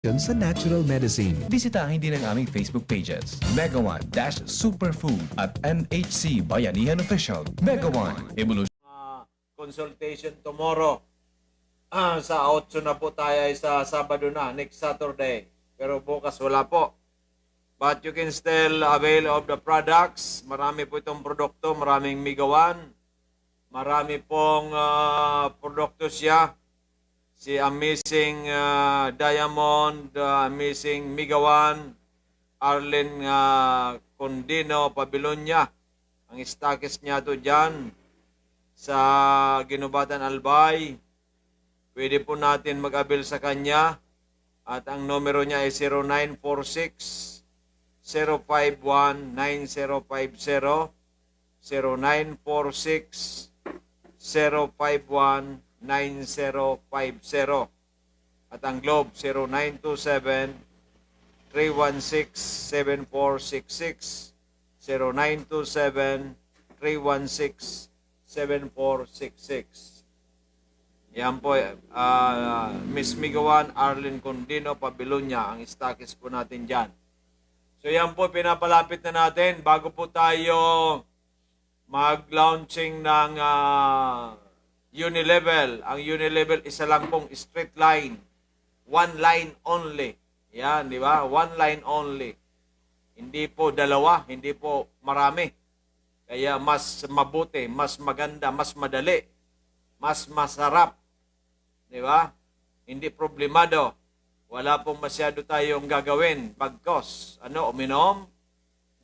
sa natural medicine. Bisitahin din ang aming Facebook pages, Mega One Dash Superfood at MHC Bayanihan Official. Mega One Evolution. Consultation tomorrow. Sa 8 na po tayo ay sa Sabado na, next Saturday. Pero bukas wala po. But you can still avail of the products. Marami po itong produkto, maraming Mega One. Marami pong produkto siya. Si Amazing Diamond, Amazing Mega One, Arlen Condino, Pabilonia. Ang stockist niya to dyan sa Ginubatan Albay. Pwede po natin mag-avail sa kanya. At ang numero niya ay 0946 051 9050, 0946 051 9050. At ang Globe 0927 316 7466, 0927 316 7466. Yan po, Miss Mega One, Arlen Condino, Pabilonia, ang stockist po natin dyan. So yan po, pinapalapit na natin bago po tayo mag-launching ng Unilevel. Ang Unilevel isa lang pong straight line. One line only. Yan, di ba? One line only. Hindi po dalawa, hindi po marami. Kaya mas mabuti, mas maganda, mas madali, mas masarap. Di ba? Hindi problemado. Wala pong masyado tayong gagawin. Pagkos. Uminom,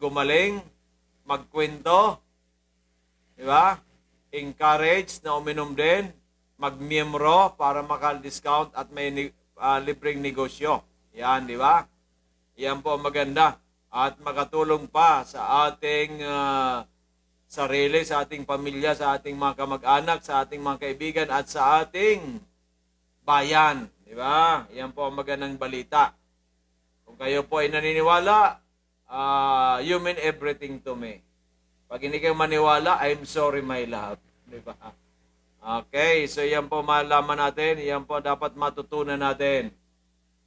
gumaling, magkwento. Di ba? Encourage na uminom din, magmiyembro para maka-discount at may libreng negosyo. Yan, di ba? Yan po maganda. At makatulong pa sa ating sarili, sa ating pamilya, sa ating mga kamag-anak, sa ating mga kaibigan, at sa ating bayan. Di ba? Yan po ang magandang balita. Kung kayo po ay naniniwala, you mean everything to me. Pag hindi kayo maniwala, I'm sorry my love. Di ba? Okay, so yan po malaman natin. Yan po dapat matutunan natin.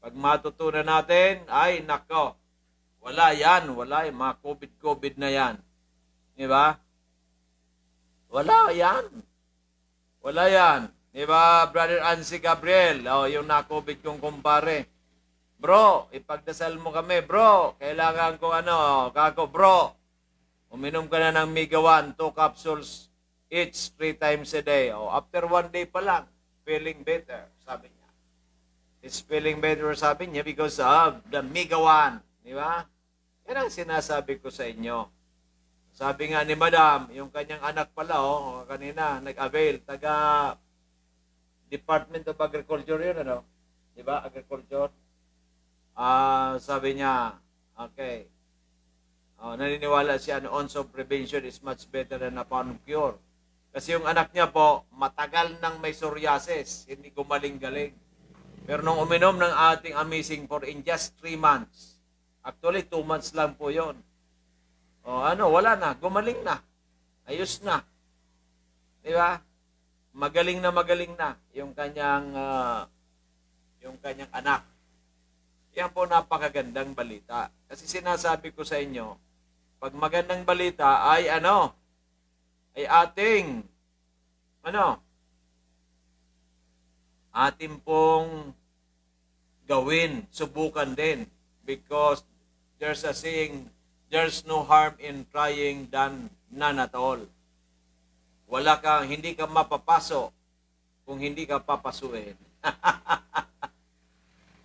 Pag matutunan natin, ay nako, wala yan. Wala yan. Mga COVID na yan. Di ba? Wala yan. Wala yan. Di ba, Brother Ansi Gabriel? Yung na-COVID kong kumpare. Bro, ipagdasal mo kami. Bro, kailangan ko kako, bro. Uminom ka na ng Mega One, 2 capsules each, 3 times a day. After 1 day pa lang, feeling better, sabi niya. It's feeling better, sabi niya, because of the Mega One. Di ba? Yan ang sinasabi ko sa inyo. Sabi nga ni Madam, yung kanyang anak pala, kanina, nag-avail, taga Department of Agriculture yun, Di ba? Agriculture. Sabi niya, okay, naniniwala siya na ounce of prevention is much better than a pound of cure. Kasi yung anak niya po, matagal nang may psoriasis, hindi gumaling-galing. Pero nung uminom ng ating Amazing for in just 3 months, actually 2 months lang po yon. Wala na, gumaling na. Ayos na. Di ba? Magaling na yung kanyang anak. Yan po napakagandang balita. Kasi sinasabi ko sa inyo, pag magandang balita ay ay ating ating pong gawin, subukan din, because there's a saying, there's no harm in trying than none at all. Hindi ka mapapaso kung hindi ka papasuin.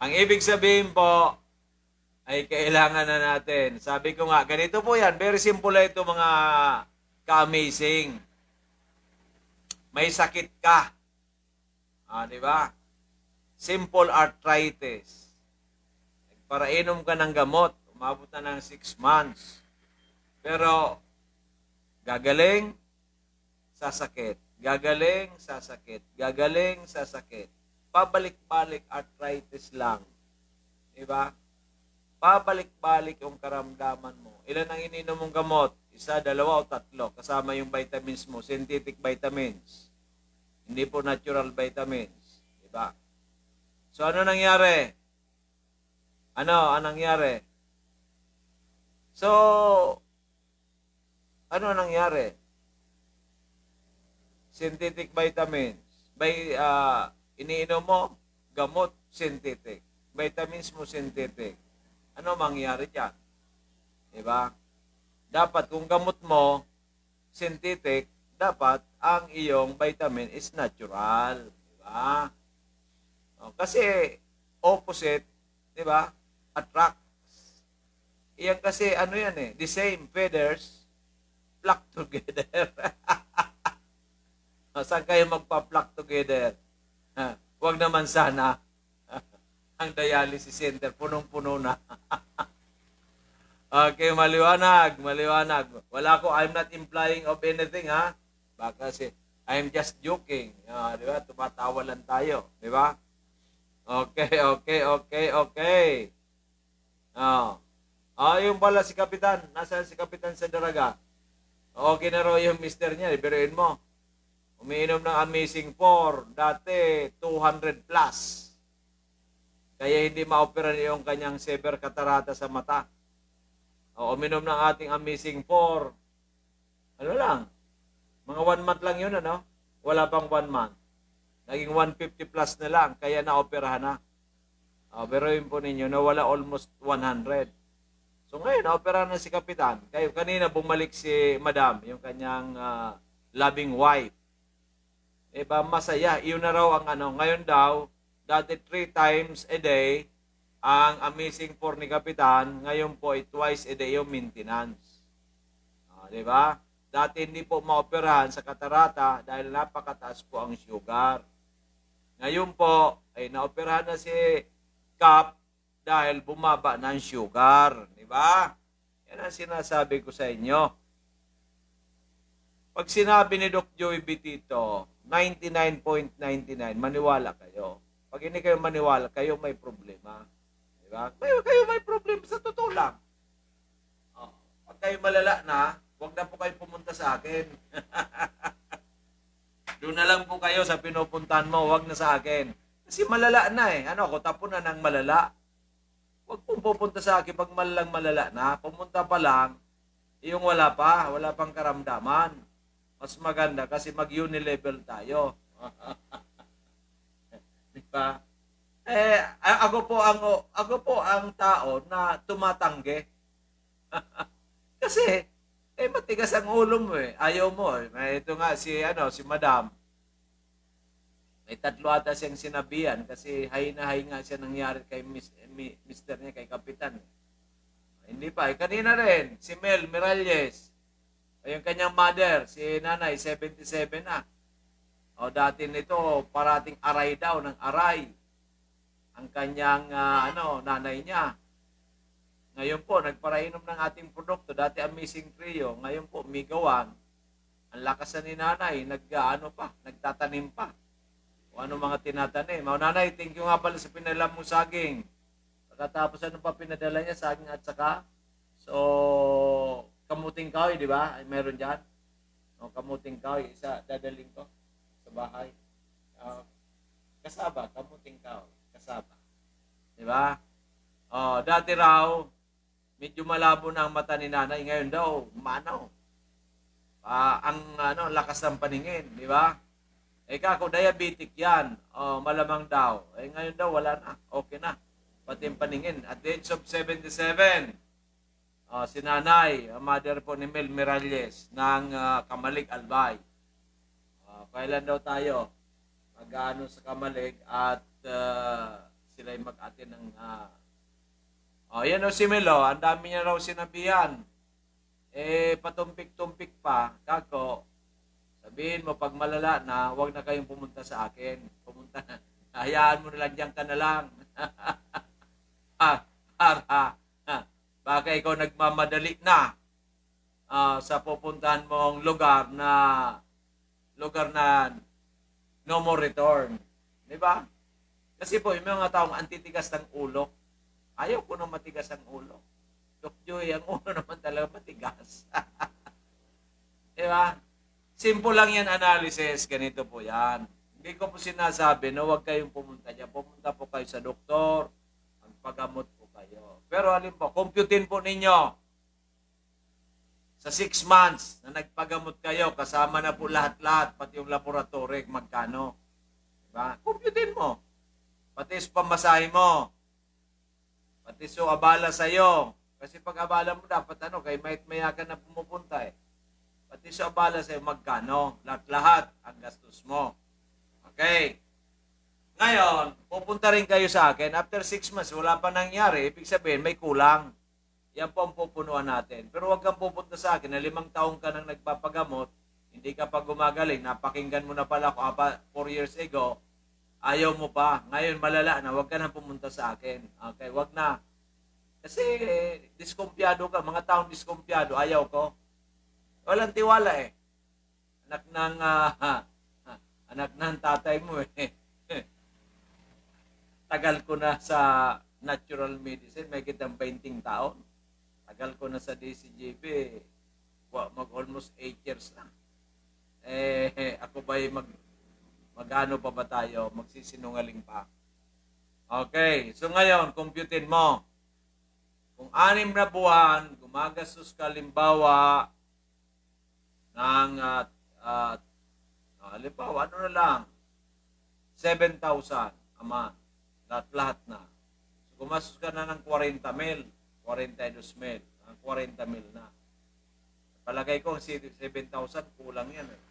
Ang ibig sabihin po ay kailangan na natin. Sabi ko nga, ganito po yan. Very simple ito mga ka-amazing. May sakit ka. Di ba? Simple arthritis. Parainom ka ng gamot. Umabot na ng 6 months. Pero, gagaling, sasakit. Gagaling, sasakit. Gagaling, sasakit. Pabalik-balik arthritis lang. Di ba? Pabalik-balik yung karamdaman mo. Ilan ang ininom mong gamot? 1, 2, o 3. Kasama yung vitamins mo. Synthetic vitamins. Hindi po natural vitamins. Diba? So ano nangyari? Ano nangyari? So, ano nangyari? Synthetic vitamins. Iniinom mo, gamot, synthetic. Vitamins mo, synthetic. Ano mangyayari dyan? Diba? Dapat kung gamot mo, synthetic, dapat ang iyong vitamin is natural. Diba? O, kasi opposite, diba? Attracts. Iyan kasi, ano yan eh, the same feathers flock together. Saan kayo magpa-flock together? Huwag naman sana. Ang dialysis center, punong-puno na. Okay, maliwanag. Wala ko, I'm not implying of anything, ha? Baka kasi, I'm just joking. Di ba? Tumatawa lang tayo. Di ba? Okay. Yung pala si Kapitan. Nasaan si Kapitan sa Daraga? Okay na raw yung mister niya. Biruin mo. Umiinom ng Amazing 4. Dati, 200 plus. Kaya hindi ma-operan yung kanyang severe catarata sa mata. Uminom ng ating Amazing 4. Ano lang? Mga 1 month lang yun, ano? Wala pang 1 month. Naging 150 plus na lang. Kaya na-operahan na. Biruin po ninyo, nawala almost 100. So ngayon, na-operahan na si Kapitan. Kayo, kanina bumalik si Madam, yung kanyang loving wife. Masaya. Iyon na raw ang ano. Ngayon daw, dati 3 times a day, ang Amazing 4 ni Kapitan, ngayon po ay twice a day yung maintenance. Diba? Dati hindi po maoperahan sa katarata dahil napakataas po ang sugar. Ngayon po, ay naoperahan na si Kap dahil bumaba na ang sugar. Diba? Yan ang sinasabi ko sa inyo. Pag sinabi ni Doc Joey Bitito, 99.99, maniwala kayo. Pag hindi kayo maniwala, kayo may problema. Diba? Kayo may problema sa totoo lang. Pag kayo malala na, huwag na po kayo pumunta sa akin. Doon na lang po kayo sa pinupuntahan mo, huwag na sa akin. Kasi malala na eh. Ako, tapunan ng malala. Huwag pong pupunta sa akin pag malala na. Pumunta pa lang, yung wala pang karamdaman. Mas maganda kasi mag-unilevel tayo. Diba? Ako po ang tao na tumatanggi. Kasi matigas ang ulo mo eh. Ayaw mo eh. Ito nga si Madam. May 3 ata siyang sinabihan kasi hay na hay nga siya nangyari kay Mr. niya, kay Kapitan. Hindi pa. Kanina rin, si Mel Miralles. Yung kanyang mother, si Nanay, 77 na. Dati nito, parating aray daw ng aray. Ang kanyang nanay niya. Ngayon po, nagparainom ng ating produkto. Dati Amazing Trio. Ngayon po, Migawan. Ang lakas na ni nanay. Nagtatanim pa. O ano mga tinatanim. Nanay, thank you nga pala sa pinadala mong saging. Pagkatapos ano pa pinadala niya, saging at saka. So, kamuting kahoy, di ba? Ay, meron dyan. Kamuting kahoy. Isa, dadaling ko sa bahay. Kasaba, kamuting kahoy. Kasaba. Di ba? Dati raw, medyo malabo na ang mata ni nanay. Ngayon daw, manaw. Ang lakas ng paningin, di ba? Kako, diabetic yan. Malamang daw. Ngayon daw, wala na. Okay na. Pati yung paningin. At the age of 77, si nanay, mother po ni Mel Miralles, ng Kamalig Albay. Kailan daw tayo mag-ano sa Kamalig at sila'y mag-atin ng yan o si Melo, ang dami niya raw sinabihan. Patumpik-tumpik pa. Kako, sabihin mo, pag malala na, huwag na kayong pumunta sa akin. Pumunta na. Hayaan mo na lang, diyan ka na lang. Baka ikaw nagmamadali na sa pupuntahan mong lugar na no more return. Di ba? Kasi po, yung mga taong antitigas ng ulo, ayaw ko na matigas ang ulo. Doc Joy, ang ulo naman talaga matigas. Di ba? Simple lang yan analysis. Ganito po yan. Hindi ko po sinasabi na huwag kayong pumunta dyan. Pumunta po kayo sa doktor. Magpagamot po kayo. Pero halimbawa, computein po ninyo sa 6 months na nagpagamot kayo, kasama na po lahat-lahat, pati yung laboratory, magkano. Diba? Computein mo. Pati sa pamasahe mo. Pati sa abala sa'yo. Kasi pag abala mo, dapat kay maya ka na pumupunta eh. Pati sa abala sa'yo, magkano. Lahat-lahat ang gastos mo. Okay. Ngayon, pupunta rin kayo sa akin. After 6 months, wala pa nangyari. Ibig sabihin, may kulang. Yan po ang pupunuan natin. Pero huwag kang pupunta sa akin na 5 taong ka nang nagpapagamot, hindi ka pa gumagaling, napakinggan mo na pala ako 4 years ago, ayaw mo pa. Ngayon malala na, huwag ka nang pumunta sa akin. Okay, huwag na. Kasi diskumpiyado ka, mga taong diskumpiyado, ayaw ko. Walang tiwala eh. Anak ng tatay mo eh. Tagal ko na sa natural medicine, may kitang 20 taon. Tagal ko na sa DCJP, almost 8 years na. Ako ba'y magano pa ba tayo? Magsisinungaling pa. Okay, so ngayon, computein mo. Kung 6 na buwan, gumagastos ka limbawa ng, halimbawa, ano na lang, 7,000 a month. Lahat na. So, gumastos ka na ng 40,000. 42,000, 40,000 na. Palagay ko, 7,000 kulang yan eh.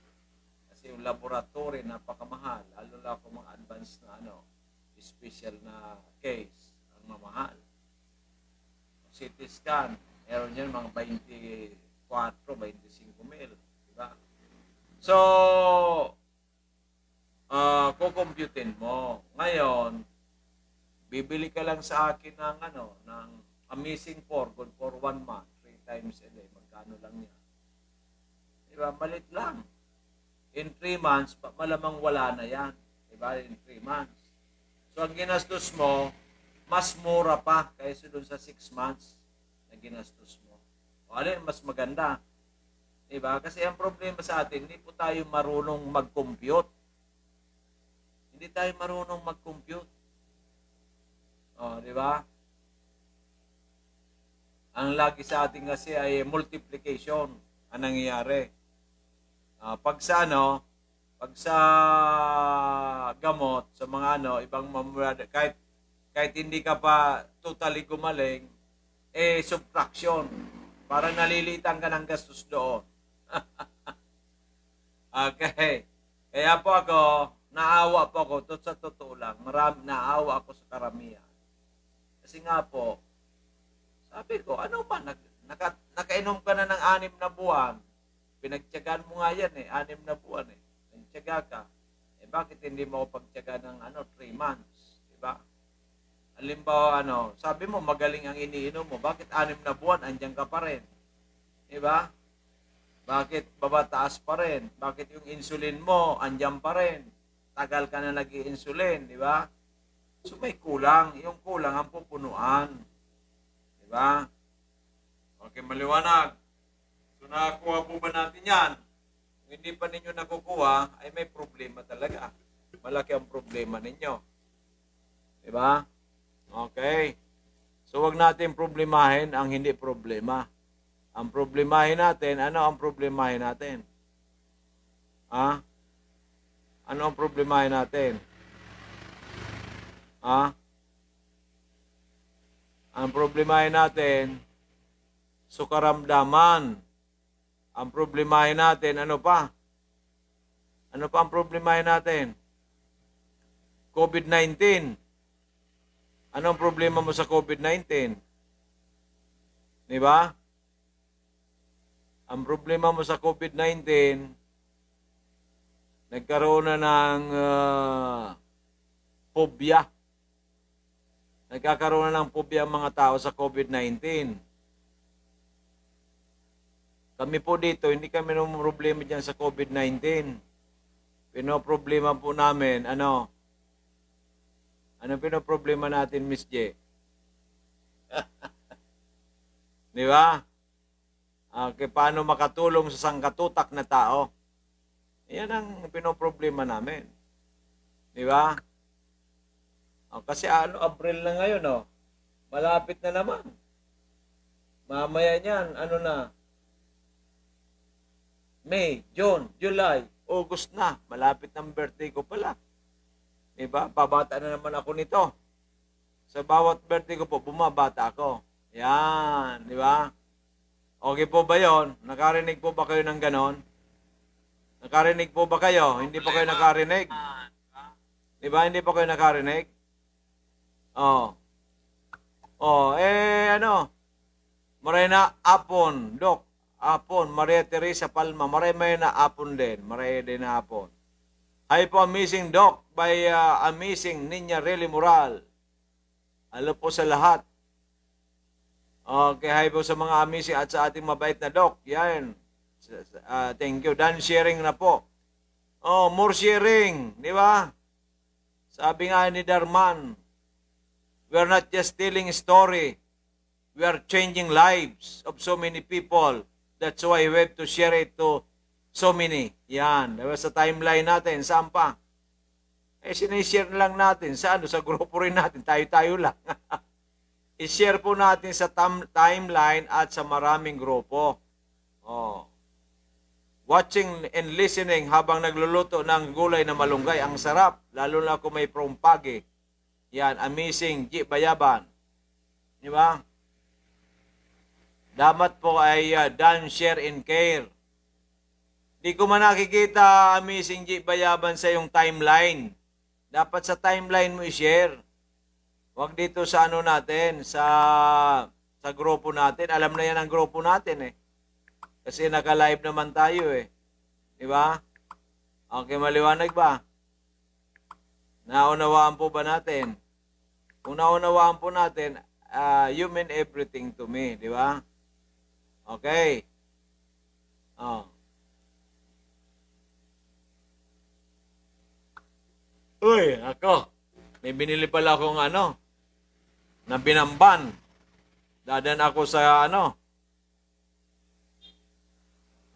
Kasi yung laboratory, napakamahal. Lalo na kung mga advanced na special na case, ang mamahal. CT scan, meron yan mga 24, 25,000. Diba? So, kukomputin mo. Ngayon, bibili ka lang sa akin ng ng Amazing for 1 month, 3 times a day. Magkano lang yan? Diba? Malit lang. In 3 months, malamang wala na yan. Diba? In 3 months. So, ang ginastos mo, mas mura pa kaysa doon sa 6 months na ginastos mo. O alin, mas maganda. Diba? Kasi ang problema sa atin, hindi po tayo marunong mag-compute. Hindi tayo marunong mag-compute. O, diba? Ang lagi sa atin kasi ay multiplication ang nangyayari. Pag sa gamot, sa mga ibang kahit hindi ka pa totally gumaling, subtraction. Parang nalilitan ka ng gastos doon. Okay. Kaya po naawa po ako, sa totoo lang, naawa ako sa karamihan. Kasi nga po, sabi ko, nakainom ka na ng 6 na buwan. Pinagtiyagaan mo nga yan 6 na buwan Nagtiyaga ka. Bakit hindi mo pagtiyaga ng 3 months? Diba? Halimbawa, sabi mo, magaling ang iniinom mo. Bakit 6 na buwan, andyan ka pa rin? Diba? Bakit babataas pa rin? Bakit yung insulin mo, andyan pa rin? Tagal ka na nag-i-insulin, diba? So may kulang. Yung kulang ang pupunuan. Diba? Okay, maliwanag. So, nakakuha po ba natin yan? Kung hindi pa ninyo nakukuha, ay may problema talaga. Malaki ang problema ninyo. Diba? Okay. So, wag natin problemahin ang hindi problema. Ang problemahin natin, ano ang problemahin natin? Ano ang problemahin natin? Ang problemahin natin, sukaramdaman. Ang problemahin natin, ano pa? Ano pa ang problemahin natin? COVID-19. Ano ang problema mo sa COVID-19? Di ba? Ang problema mo sa COVID-19, nagkaroon na ng phobia. Nagkakaroon na ng phobia ang mga tao sa COVID-19. Kami po dito, hindi kami nung problema dyan sa COVID-19. Pinoproblema po namin, ano pinoproblema natin, Miss J? Di ba? Okay, paano makatulong sa sangkatutak na tao? Yan ang pinoproblema namin. Di ba? Kasi April na ngayon, Malapit na naman. Mamaya niyan, ano na? May, June, July, August na. Malapit ng birthday ko pala. Diba? Babata na naman ako nito. Sa bawat birthday ko po, bumabata ako. Yan, di ba? Okay po ba yon? Nakarinig po ba kayo ng ganon? Nakarinig po ba kayo? Hindi pa kayo nakarinig? Di ba? Hindi pa kayo nakarinig? Oh. Oh, ano? Maray na apon, Dok. Apon, Maria Teresa Palma. Maray may na apon din. Maray din na apon. Hi po, Amazing Doc by Amazing Ninya Really Moral. Hello po sa lahat. Okay, hi po sa mga amazing at sa ating mabait na Doc. Yan. Thank you. Done sharing na po. Oh, more sharing. Di ba? Sabi nga ni Darman, we're not just telling a story. We are changing lives of so many people. That's why we have to share it to so many. Yan. Diba sa timeline natin, saan pa? Sinishare lang natin. Sa ano? Sa grupo rin natin. Tayo-tayo lang. I-share po natin sa timeline at sa maraming grupo. Oh. Watching and listening habang nagluluto ng gulay na malunggay. Ang sarap. Lalo na kung may prompage. Yan. Amazing. G. Bayaban. Diba? Dapat po ay done, share, and care. Di ko man nakikita, Amazing G. Bayaban sa yung timeline. Dapat sa timeline mo i-share. Huwag dito sa ano natin, sa grupo natin. Alam na yan ang grupo natin eh. Kasi naka-live naman tayo eh. Di ba? Okay, maliwanag ba? Naunawaan po ba natin? Kung naunawaan po natin, you mean everything to me. Di ba? Okay. Oh. Uy, ako. May binili pala akong ano, na binamban. Dadan ako sa ano.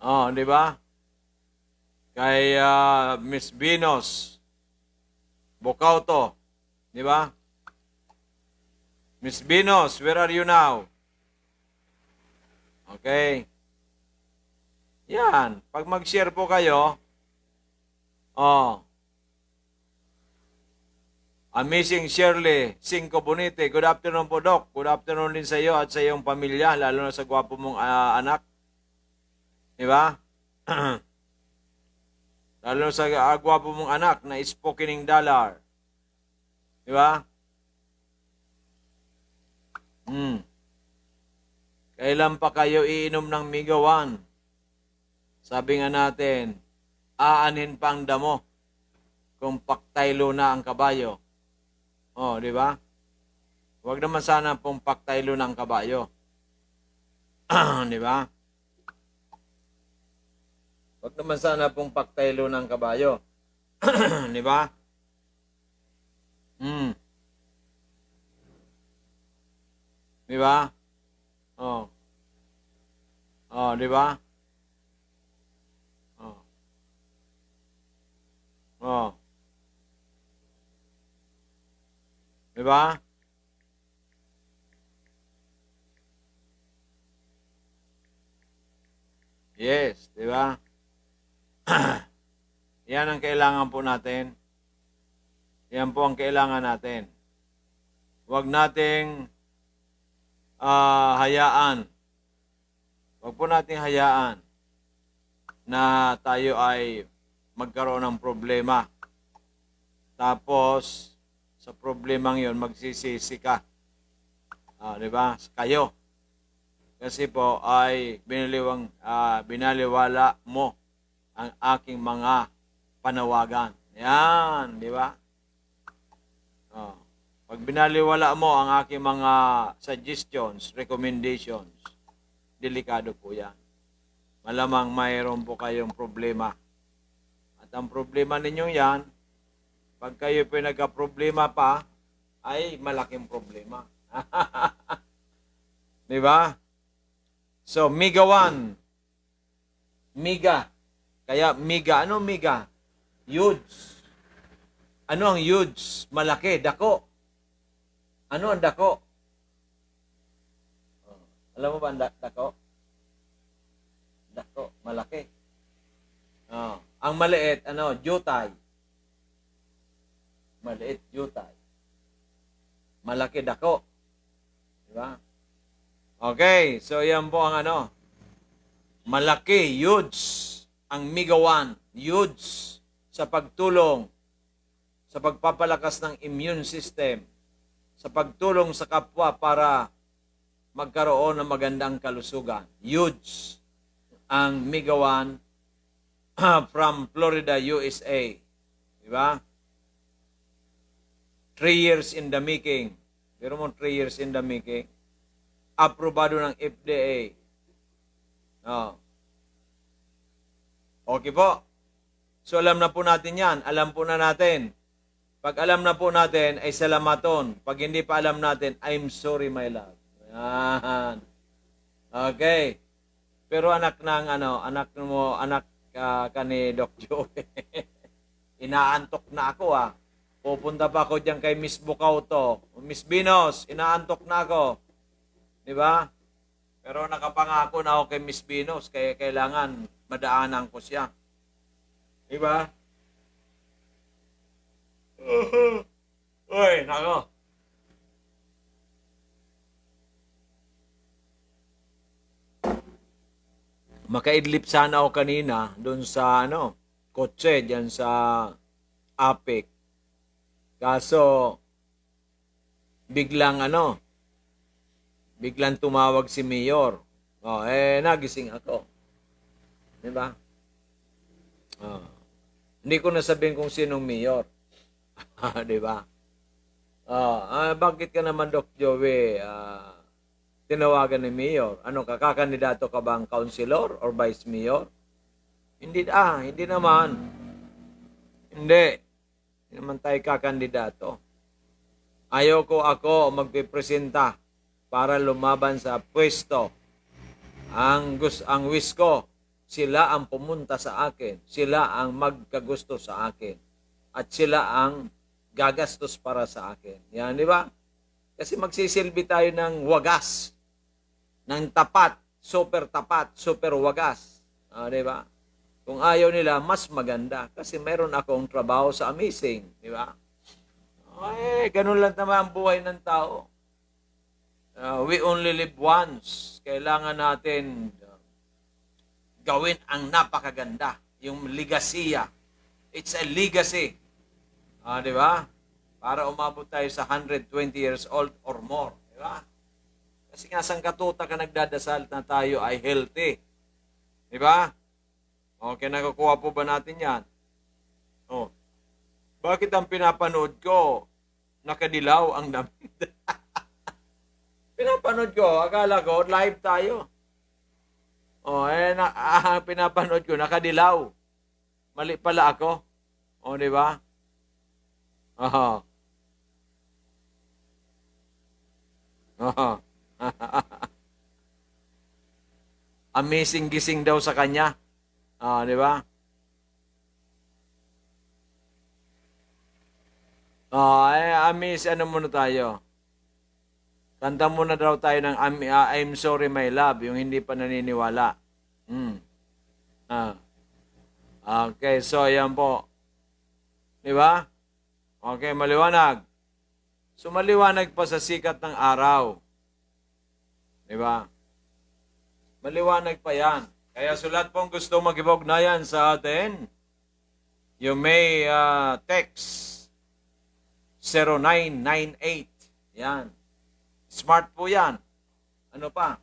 Oh, di ba? Kay Miss Venus Bocauto. Di ba? Miss Venus, where are you now? Okay. Yan. Pag mag-share po kayo, oh, Amazing Shirley, Cinco Bonite. Good afternoon po, Doc. Good afternoon din sa iyo at sa iyong pamilya, lalo na sa gwapo mong anak. Di ba? Lalo na sa gwapo mong anak na spokening dollar. Di ba? Kailan pa kayo iinom ng Migawan? Sabi nga natin, aanin pa ang damo kung paktaylo na ang kabayo. Oh, di ba? Huwag naman sana pong paktaylo na ang kabayo. Di ba? Huwag naman sana pong paktaylo ng kabayo. Di ba? Di ba? Oh. Oh, di ba? Oh. Oh. Di ba? Yes, di ba? Yan ang kailangan po natin. Yan po ang kailangan natin. Huwag nating hayaan. Huwag po nating hayaan na tayo ay magkaroon ng problema. Tapos, sa problemang yon magsisisi ka. Di ba? Kayo. Kasi po ay binaliwala mo ang aking mga panawagan. Yan, di ba? Pag binaliwala mo ang aking mga suggestions, recommendations, delikado po yan. Malamang mayroon po kayong problema. At ang problema ninyong yan, pag kayo pinagka-problema pa, ay malaking problema. Di ba? So, Migawan. Miga. Kaya Miga. Ano Miga? Huge. Ano ang huge? Malaki. Dako. Ano ang dako? Alam mo ba ang dako? Dako, malaki. Ang maliit, jutay. Maliit, jutay. Malaki, dako. Diba? Okay, so yan po ang malaki, huge, ang Megawan, huge sa pagtulong, sa pagpapalakas ng immune system, sa pagtulong sa kapwa para magkaroon ng magandang kalusugan. Huge ang Megawan from Florida, USA. Diba? 3 years in the making. Pero mo 3 years in the making. Aprobado ng FDA. Okay po. So alam na po natin yan. Alam po na natin. Pag alam na po natin, ay salamaton. Pag hindi pa alam natin, I'm sorry, my love. Yan. Okay. Pero anak ka ni Doc Joey. Inaantok na ako Pupunta pa ako diyan kay Miss Bukauto. Miss Binos, inaantok na ako. Di ba? Pero nakapangako na ako kay Miss Binos, kaya kailangan madaanan ko siya. Di ba? Uy, nako. Makaidlip sana ako kanina doon sa kotse diyan sa Apec. Kaso biglang tumawag si Mayor. Nagising ako. 'Di ba? Hindi ko nasabihin kung sinong Mayor. 'Di ba? Bakit ka naman, Doc Joey? Tinawagan ni Mayor. Kakakandidato ka bang councilor or vice mayor? Hindi naman. Hindi naman tayo kakandidato. Ayoko ako magpipresenta para lumaban sa pwesto. Ang wish ko, sila ang pumunta sa akin. Sila ang magkagusto sa akin. At sila ang gagastos para sa akin. Yan, di ba? Kasi magsisilbi tayo ng wagas. Ng tapat, super wagas. Di ba? Kung ayaw nila, mas maganda. Kasi meron akong trabaho sa Amazing. Di ba? Ganun lang naman ang buhay ng tao. We only live once. Kailangan natin gawin ang napakaganda. Yung legasiya. It's a legacy. Di ba? Para umabot tayo sa 120 years old or more. Di ba? Kasi nga sangkatuta ka nagdadasal na tayo ay healthy. Di ba? Okay, nakukuha po ba natin yan? Bakit ang pinapanood ko, nakadilaw ang damit? Pinapanood ko, akala ko, live tayo. Pinapanood ko, nakadilaw. Mali pala ako. Di ba? Amazing gising daw sa kanya. Di ba? Muna tayo. Kanta muna daw tayo ng I'm sorry, my love, yung hindi pa naniniwala. Okay, so yan po. Di ba? Okay, maliwanag. So maliwanag pa sa sikat ng araw. Di ba? Maliwanag pa yan. Kaya sulat pong gusto mag-ugnayan sa atin, you may text 0998. Yan. Smart po yan. Ano pa?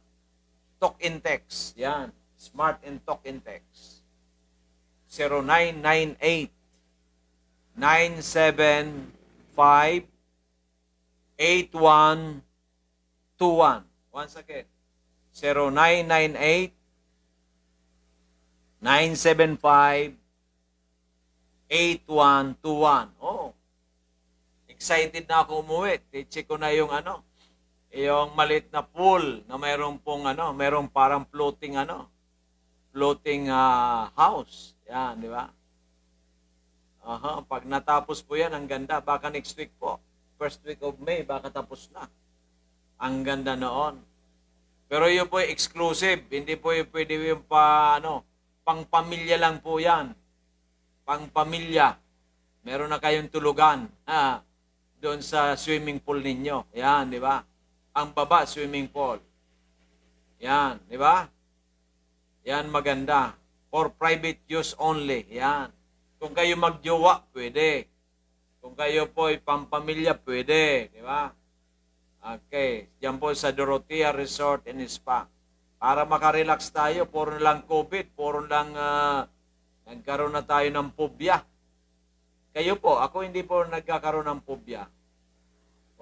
Talk in text. Yan. Smart and talk in text. 0998 975 8121. Once again. 0998 975-8121. Excited na ako umuwi. Check ko na yung yung maliit na pool na mayroong parang floating house. Yan, di ba? Pag natapos po yan, ang ganda. Baka next week po. First week of May, baka tapos na. Ang ganda noon. Pero yun po exclusive. Hindi po yung pwede yung pang-pamilya lang po yan. Pang-pamilya. Meron na kayong tulugan doon sa swimming pool ninyo. Yan, di ba? Ang baba, swimming pool. Yan, di ba? Yan, maganda. For private use only. Yan. Kung kayo magjowa, pwede. Kung kayo po ay pampamilya, pwede. Di ba? Okay. Diyan po sa Dorotea Resort and Spa. Para makarelax tayo, puro lang COVID, puro lang nagkaroon na tayo ng phobia. Kayo po, ako hindi po nagkakaroon ng phobia.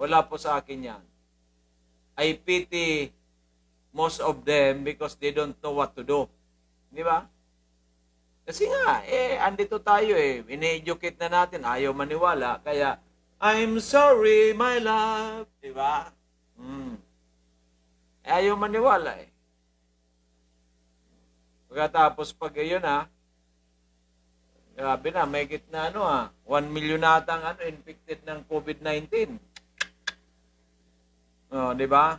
Wala po sa akin yan. I pity most of them because they don't know what to do. Di ba? Kasi nga, andito tayo ini-educate na natin, ayaw maniwala, kaya, I'm sorry, my love. Di ba? Ayaw maniwala Pagkatapos pag yun grabe na, may gitna 1 million natang infected ng COVID-19. Di ba?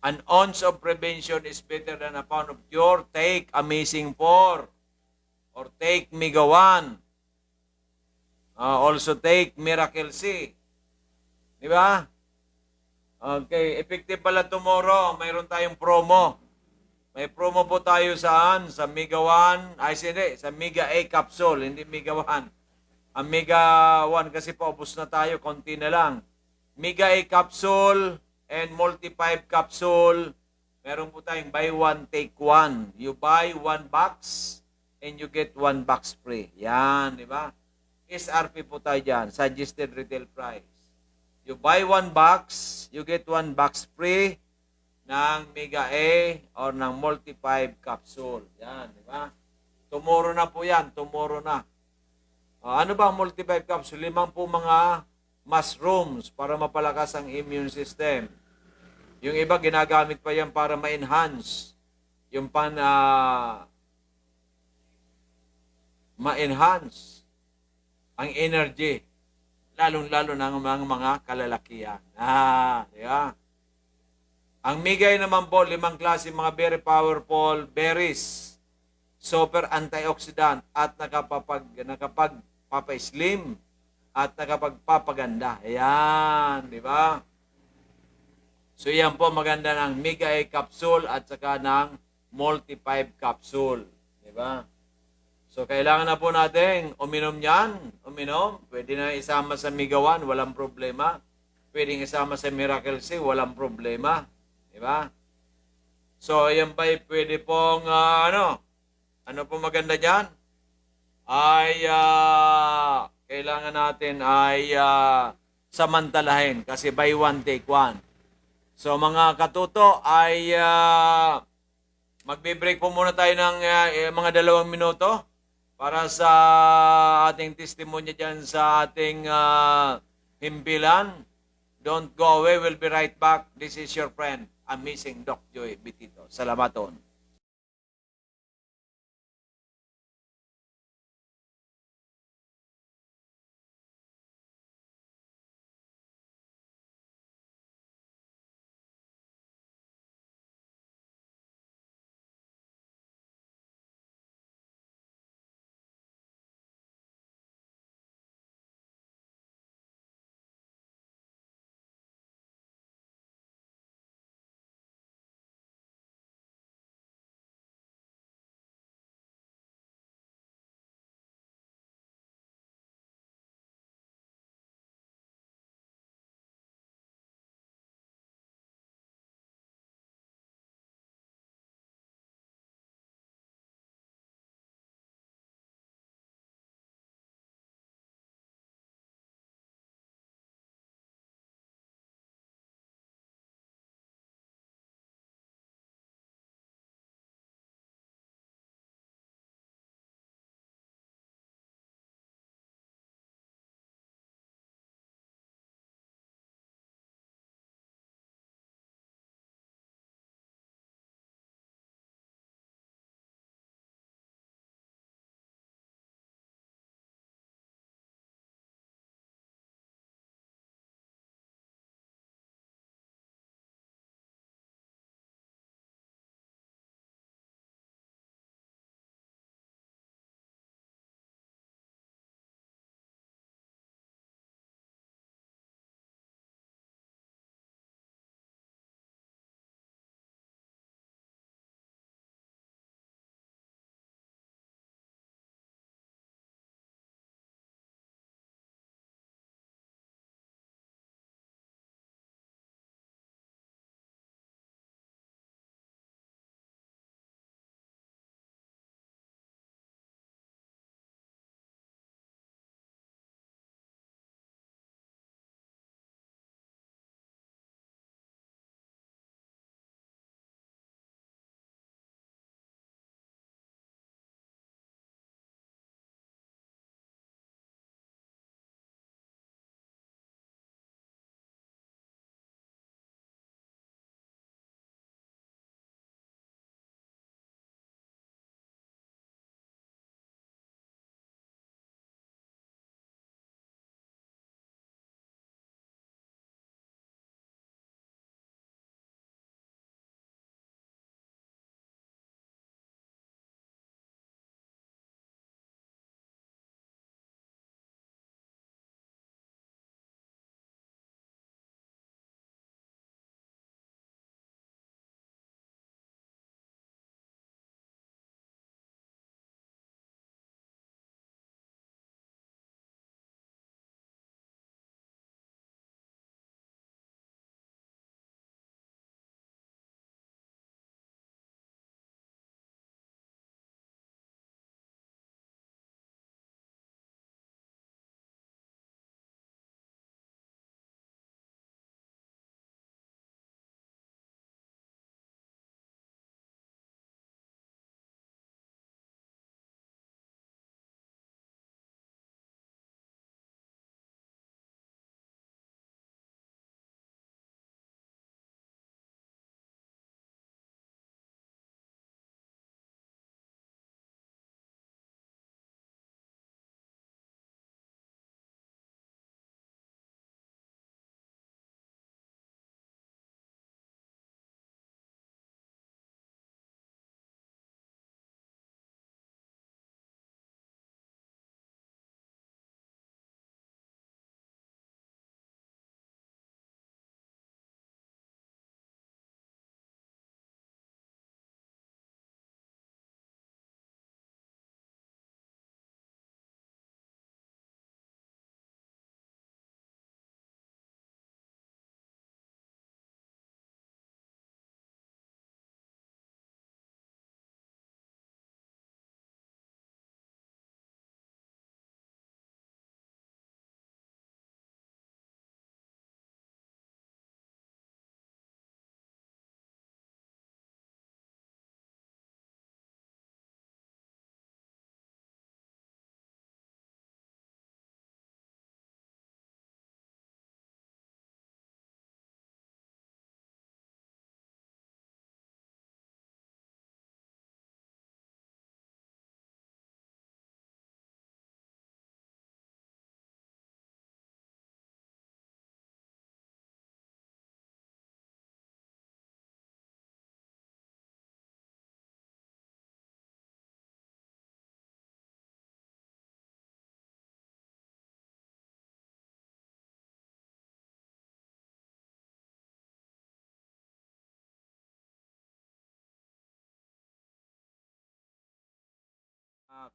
An ounce of prevention is better than a pound of cure. Take Amazing 4 or take Mega 1. Also take Miracle C. Di ba? Okay, effective pala tomorrow. Mayroon tayong promo. May promo po tayo saan? Sa Mega 1. Sa Mega A capsule, hindi Mega 1. Ang Mega 1 kasi paubos na tayo, konti na lang. Mega A capsule and Multi 5 capsule. Meron po tayong buy one, take one. You buy 1 box and you get 1 box free. Yan, di ba? SRP po tayo dyan. Suggested retail price. You buy 1 box, you get 1 box free ng Mega A or ng Multi 5 capsule. Yan, di ba? Tomorrow na po yan. Tomorrow na. Ano ba ang Multi 5 capsule? 5 po mga mushrooms para mapalakas ang immune system. Yung iba, ginagamit pa yan para ma-enhance. Yung ma-enhance ang energy. Lalong-lalo ng mga kalalakihan. Di ba? Ang Migay naman po, 5 klase mga very powerful berries. Super antioxidant at nakapagpapa-slim at nakapagpapaganda. Ayan, di ba? So yan po maganda ng Migay capsule at saka ng Multi 5 capsule. Di ba? So kailangan na po natin uminom yan. Uminom. Pwede na isama sa Mega 1, walang problema. Pwede isama sa Miracle C, walang problema. Diba? So, yan ba pwede pong, ano po maganda dyan? Ay, kailangan natin ay samantalahin kasi buy one, take one. So, mga katuto ay magbe-break po muna tayo ng mga 2 minuto para sa ating testimonya dyan sa ating himpilan. Don't go away. We'll be right back. This is your friend, Amazing Doc Joy Bitito. Salamaton.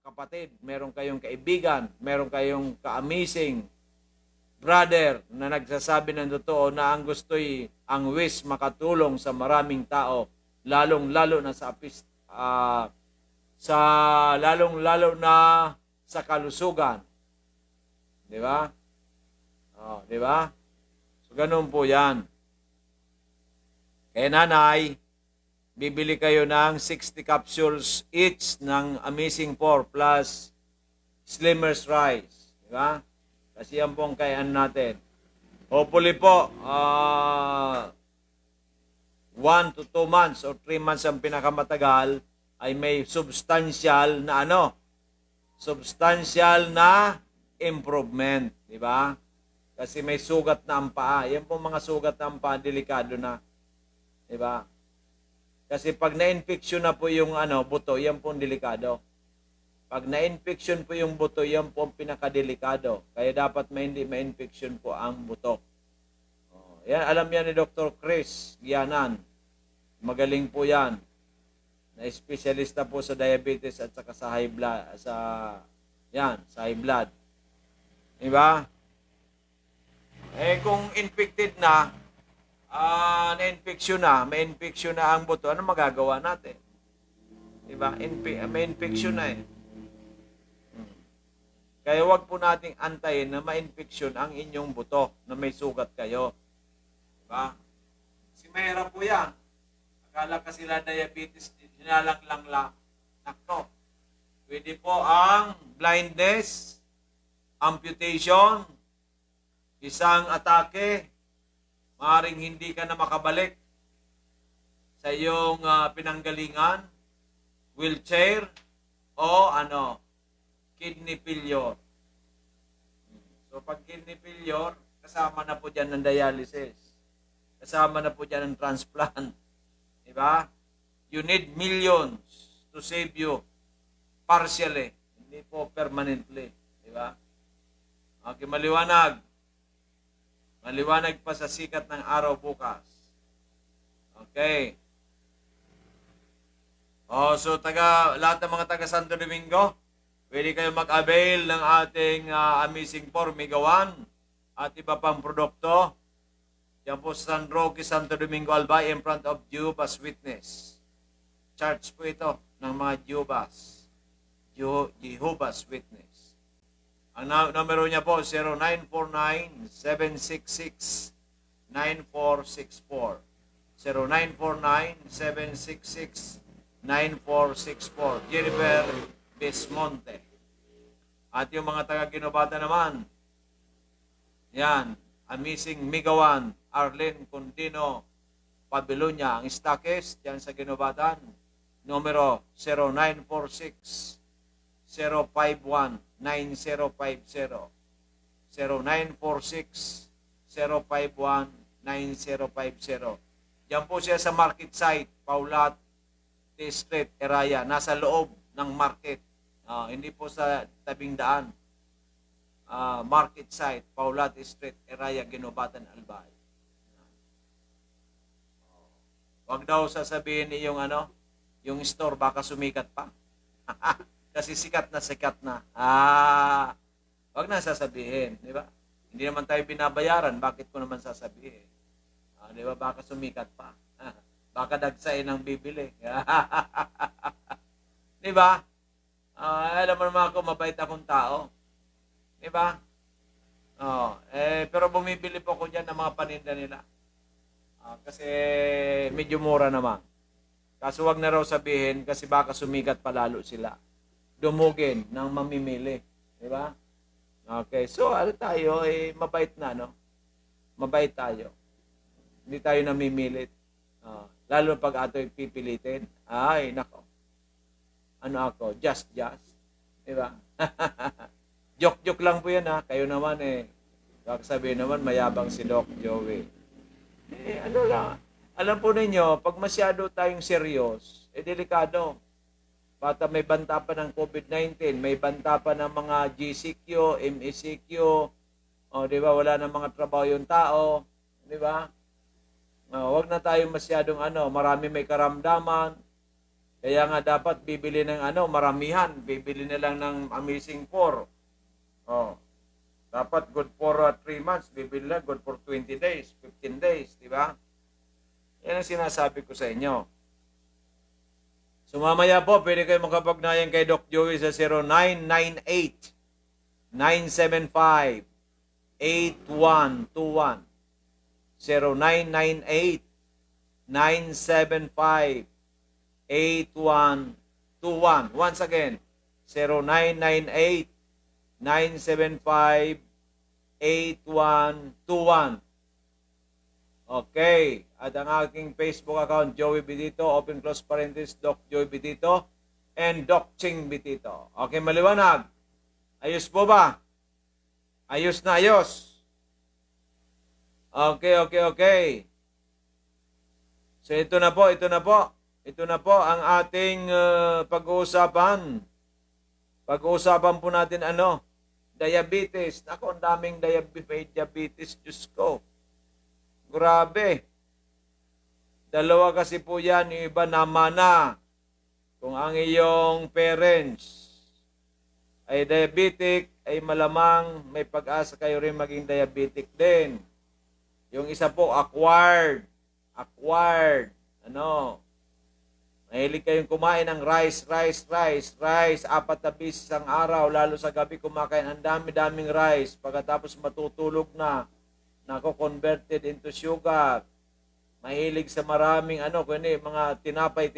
kapatid, meron kayong kaibigan, meron kayong ka-amazing brother na nagsasabi ng totoo na ang gusto'y ang wish makatulong sa maraming tao, lalong-lalo na lalong-lalo na sa kalusugan. Di ba? Oh, di ba? So, ganun po yan. Kaya nanay, bibili kayo ng 60 capsules each ng Amazing 4 plus Slimmer's Rice. Di ba? Kasi yan po ang kayaan natin. Hopefully po, 1 to 2 months or 3 months ang pinakamatagal ay may substantial na substantial na improvement. Di ba? Kasi may sugat na ang paa. Yan po mga sugat na ang paa, delikado na. Di ba? Kasi pag na-infection na po yung buto, yan po ang delikado. Pag na-infection po yung buto, yan po ang pinakadelikado. Kaya dapat hindi ma-infection po ang buto. Oh, yan, alam yan ni Dr. Chris Gianan. Magaling po yan. Na espesyalista po sa diabetes at saka sa high blood. Sa high blood. Diba? Kung infected na, na-infection na, may infection na ang buto, ano magagawa natin? Diba? May infection na eh. Kaya wag po nating antayin na ma-infection ang inyong buto na may sugat kayo. Diba? Si Mayra po yan. Akala ka sila diabetes, hinalanglang lang. Nakto. Pwede po ang blindness, amputation, isang atake, maaaring hindi ka na makabalik sa iyong pinanggalingan, wheelchair, o kidney failure. So pag kidney failure, kasama na po dyan ng dialysis. Kasama na po dyan ng transplant. Diba? You need millions to save you partially, hindi po permanently. Diba? Okay, maliwanag. Maliwanag pa sa sikat ng araw bukas. Okay. So lahat ng mga taga Santo Domingo, pwede kayo mag-avail ng ating Amazing 4 Mega 1 at iba pang produkto. Yan po sa San Roque, Santo Domingo, Albay, in front of Jehovah's Witness. Church po ito ng mga Jehovah's Witness. Ang numero niya po, 0949-766-9464. 0949-766-9464. Jennifer Bismonte. At yung mga taga-Ginobata naman, yan, Amazing Mega 1, Arlene Condino, Pabilonia, ang stockist, yan sa Ginobatan, numero 0946 051 9050 0946 051 9050. Diyan po siya sa market site, Paulat Street, Eraya. Nasa loob ng market. Hindi po sa tabing daan. Market site, Paulat Street, Eraya, Ginobatan, Albay. Wag daw sasabihin ni yung yung store baka sumikat pa. Kasi sikat na. Wag na sasabihin, di ba? Hindi naman tayo binabayaran, bakit ko naman sasabihin? Di ba? Baka sumikat pa. Baka dagsain ang bibili. Di ba? Alam mo naman ako, mabait akong tao. Di ba? Pero bumibili po ko dyan ng mga paninda nila. Kasi medyo mura naman. Kaso wag na raw sabihin kasi baka sumikat palalo sila. Dumugin ng mamimili. Di ba? Okay. So, tayo, mabait na, no? Mabait tayo. Hindi tayo namimilit. Lalo pag ato'y pipilitin. Ay, nako. Ako? Just. Di ba? Joke lang po yan, ha? Kayo naman, kakasabihin naman, mayabang si Doc Joey. Lang. Alam po ninyo, pag masyado tayong serious, delikado. Bata may banta pa ng COVID-19, may banta pa ng mga GCQ, MECQ, di ba, wala na mga trabaho yung tao, di ba? Wag na tayong masyadong marami may karamdaman. Kaya nga dapat bibili ng maramihan. Bibili na lang ng Amazing 4. Oh. Dapat good for 3 months. Bibili na good for 20 days, 15 days. Di ba? Yan ang sinasabi ko sa inyo. So mamaya po, pwede kayo makapagnayan kay Doc Joey sa 0998-975-8121. 0998-975-8121. Once again, 0998-975-8121. Okay. At ang aking Facebook account, Joey Bitito, open close parenthesis, Doc Joey Bitito, and Doc Ching Bitito. Okay, maliwanag. Ayos po ba? Ayos na ayos. Okay. So ito na po. Ito na po ang ating pag-uusapan. Pag-uusapan po natin diabetes. Ako, ang daming diabetes, Diyos ko. Grabe. Dalawa kasi po yan, yung iba namana. Kung ang iyong parents ay diabetic, ay malamang may pag-asa kayo rin maging diabetic din. Yung isa po, acquired. Mahilig kayong kumain ng rice. 4 na beses ang araw, lalo sa gabi kumakain ang dami-daming rice. Pagkatapos matutulog na, converted into sugar. Mahilig sa maraming mga tinapay.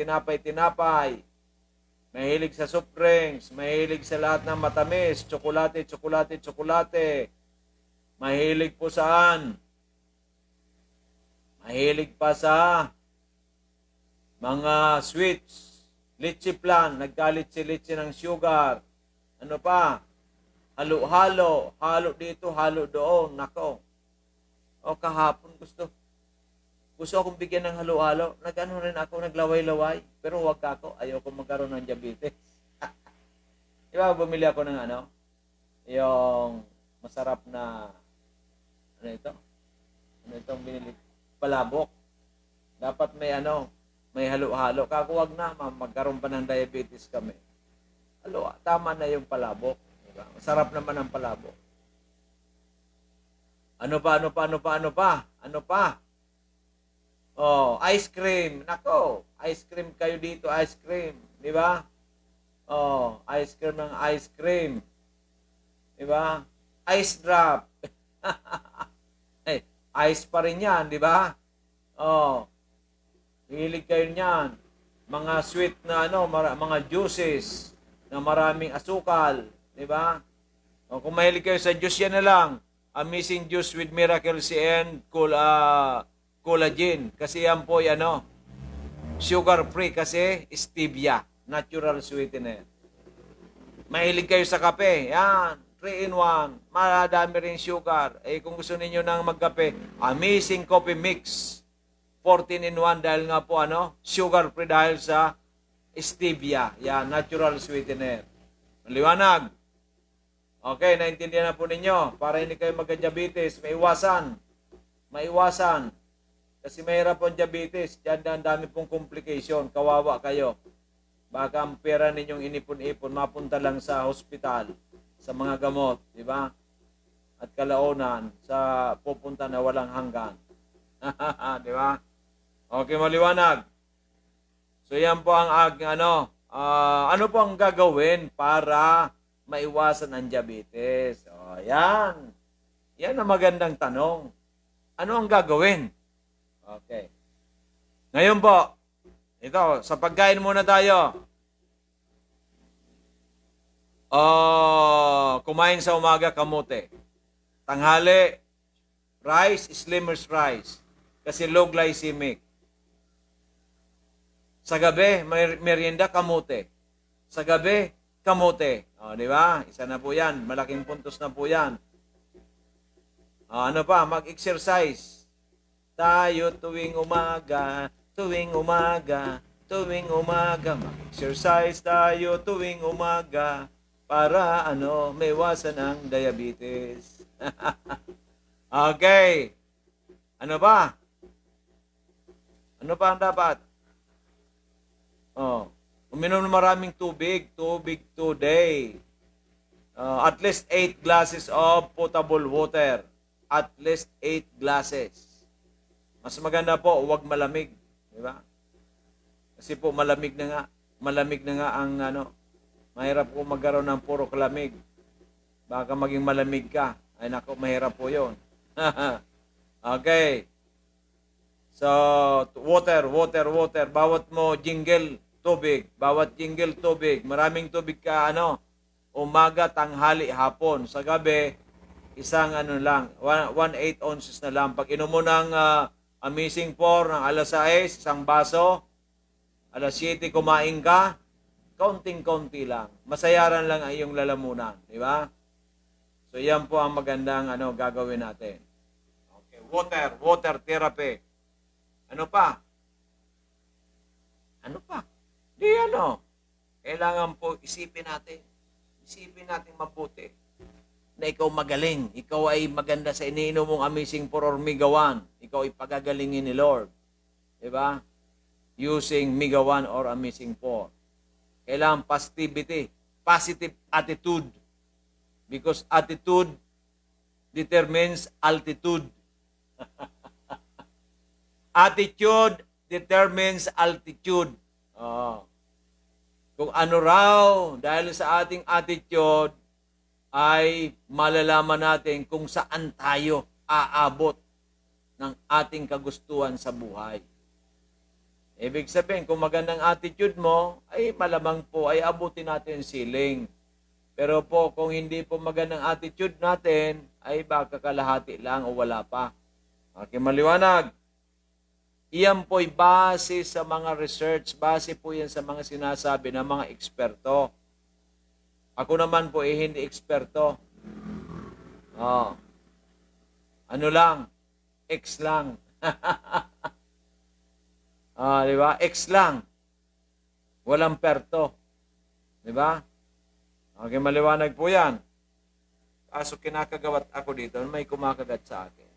Mahilig sa soft drinks, mahilig sa lahat ng matamis, tsokolate. Mahilig po saan? Mahilig pa sa mga sweets, litchi plan, nagkalitsi-litsi ng sugar. Ano pa? Halo-halo, halo dito, halo doon. Nako. O kahapon gusto akong bigyan ng halo-halo. Nag-ano rin ako, naglaway-laway. Pero huwag ako, ayoko magkaroon ng diabetes. Diba, bumili ako ng yung masarap na, ito? Ano itong binili? Palabok. Dapat may halo-halo. Kakuwag na, magkaroon pa ng diabetes kami. Tama na yung palabok. Diba? Masarap naman ang palabok. Ano pa? Oh, ice cream. Nako, ice cream kayo dito, ice cream. Di ba? Oh, ice cream. Di ba? Ice drop. Ice pa rin yan, di ba? Oh, hilig kayo niyan. Mga sweet na mga juices na maraming asukal. Di ba? O, kung mahilig kayo sa juice, yan na lang. Amazing Juice with Miracle C and collagen. Kasi yan po, sugar-free kasi stevia. Natural sweetener. Mahilig kayo sa kape. Yan. 3-in-1. Madami rin sugar. Kung gusto niyo nang magkape, Amazing Coffee Mix. 14-in-1 dahil nga po, sugar-free dahil sa stevia. Yan. Natural sweetener. Maliwanag. Okay, naintindihan na po ninyo. Para hindi kayo magka-diabetes, maiwasan. Kasi mahirap po ang diabetes. Diyan ang dami pong complication. Kawawa kayo. Baka ang pera ninyong inipon-ipon, mapunta lang sa hospital, sa mga gamot, di ba? At kalaunan, sa pupunta na walang hanggan. Di ba? Okay, maliwanag. So yan po ang ano po ang gagawin para maiwasan ang diabetes? O, yan. Yan ang magandang tanong. Ano ang gagawin? Okay. Ngayon po, ito, sa pagkain muna tayo. Kumain sa umaga, kamote. Tanghali, rice, slimmer's rice. Kasi low glycemic. Sa gabi, merienda, kamote. Sa gabi, kamote. Di ba? Isa na po yan. Malaking puntos na po yan. Ano pa? Mag-exercise. Tayo tuwing umaga. Mag-exercise tayo tuwing umaga para maiwasan ang diabetes. Okay. Ano pa? Ano pa ang dapat? Uminom ng maraming tubig. Tubig today. At least 8 glasses of potable water. At least 8 glasses. Mas maganda po, huwag malamig. Di ba? Kasi po malamig na nga. Malamig na nga ang mahirap po magkaroon ng puro kalamig. Baka maging malamig ka. Ay nako, mahirap po yun. Okay. So, water. Bawat mo jingle, tubig. Bawat jingle, tubig. Maraming tubig ka, umaga, tanghali, hapon. Sa gabi, isang 1/8 ounces na lang. Pag inom mo ng Amazing 4 ng alas 6, isang baso, alas 7 kumain ka, kaunting-kaunti lang. Masayaran lang ang iyong lalamunan. Di ba? So, yan po ang magandang gagawin natin. Okay. Water therapy. Ano pa? Di kailangan po isipin natin mabuti na ikaw magaling. Ikaw ay maganda sa iniinom mong Amazing 4 or Mega 1. Ikaw ay pagagalingin ni Lord. Di ba? Using Mega 1 or Amazing 4. Kailangan positive attitude. Because attitude determines altitude. Attitude determines altitude. Kung ano raw, dahil sa ating attitude, ay malalaman natin kung saan tayo aabot ng ating kagustuhan sa buhay. Ibig sabihin, kung magandang attitude mo, ay malamang po ay abutin natin ceiling. Pero po, kung hindi po magandang attitude natin, ay baka kalahati lang o wala pa. Okay, maliwanag. Iyan po'y base sa mga research, base po yan sa mga sinasabi ng mga eksperto. Ako naman po hindi eksperto. Ano lang? X lang. Di ba? X lang. Walang perto. Di ba? Okay, maliwanag po yan. Kaso kinakagawat ako dito, may kumakagat sa akin.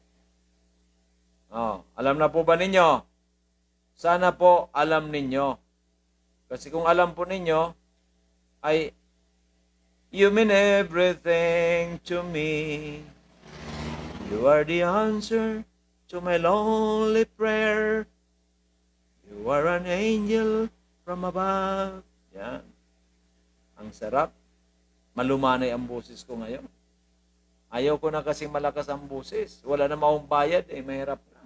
Alam na po ba ninyo? Sana po alam ninyo. Kasi kung alam po ninyo, ay you mean everything to me. You are the answer to my lonely prayer. You are an angel from above. Yan. Ang sarap. Malumanay ang boses ko ngayon. Ayaw ko na kasing malakas ang boses. Wala na maong bayad, mahirap na.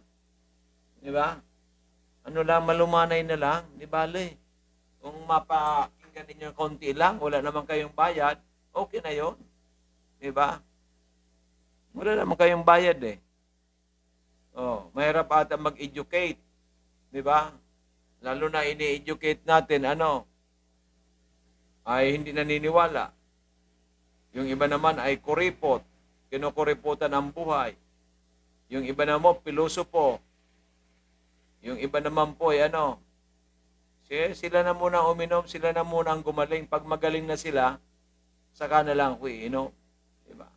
Di ba? Ano lang, malumanay na lang. Di bale. Kung mapakinggan ninyo konti lang, wala naman kayong bayad, okay na yon. Di ba? Wala naman kayong bayad mahirap ata mag-educate. Di ba? Lalo na ini-educate natin, ay hindi naniniwala. Yung iba naman ay kuripot. Kinukuriputan ang buhay. Yung iba naman, pilosopo. Yung iba naman po ay sila na muna uminom, sila na muna ang gumaling. Pag magaling na sila, saka na lang ako iinom. Diba?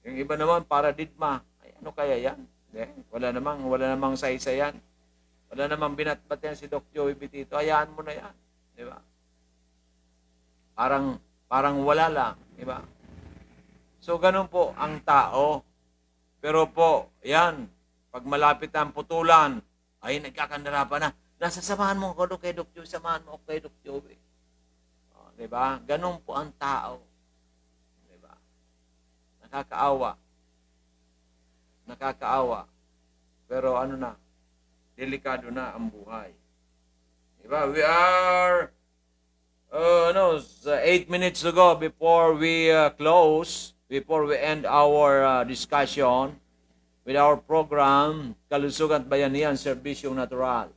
Yung iba naman, paradigma. Ay, ano kaya yan? Wala namang saysayan. Wala namang binatbat yan si Doc Joey Bitito. Hayaan mo na yan. Diba? Parang wala lang. Diba? So, ganun po ang tao. Pero po, yan, pag malapit ang putulan, ay nagkakandara pa na. Nasasamahan mo ako kay Doc Joey, samahan mo ako kay Doc Joey. Diba? Ganun po ang tao. Diba? Nakakaawa. Pero delikado na ang buhay. Diba? We are 8 minutes to go before we before we end our discussion with our program, Kalusugan at Bayanihan, Serbisyong Natural.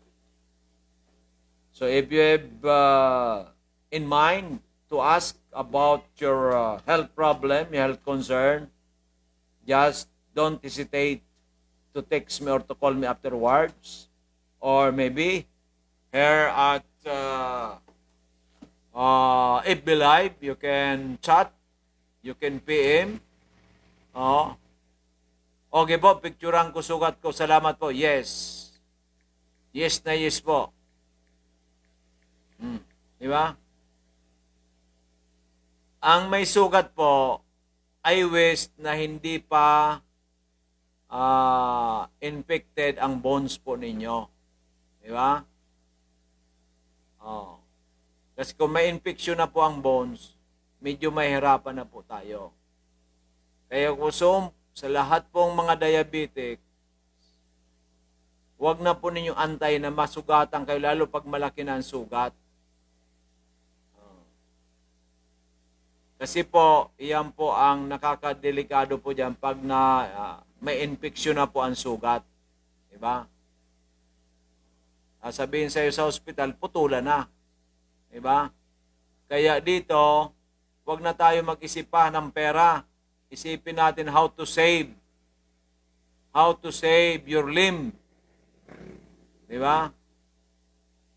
So if you have in mind to ask about your health problem, your health concern, just don't hesitate to text me or to call me afterwards. Or maybe here at FB Live, you can chat, you can PM. Okay po, picturean ko, sugat ko. Salamat po. Yes. Yes na yes po. Di ba? Ang may sugat po ay wish na hindi pa infected ang bones po ninyo. Di ba? Oh. Kasi kung may infection na po ang bones, medyo mahirapan na po tayo. Kaya kusum, sa lahat pong mga diabetic, huwag na po ninyong antay na masugatan kayo, lalo pag malaki na ang sugat. Kasi po, iyan po ang nakakadelikado po dyan pag may infection na po ang sugat. Diba? Sabihin sa'yo sa hospital, putulan na. Diba? Kaya dito, huwag na tayo mag-isip pa ng pera. Isipin natin how to save. How to save your limb. Diba?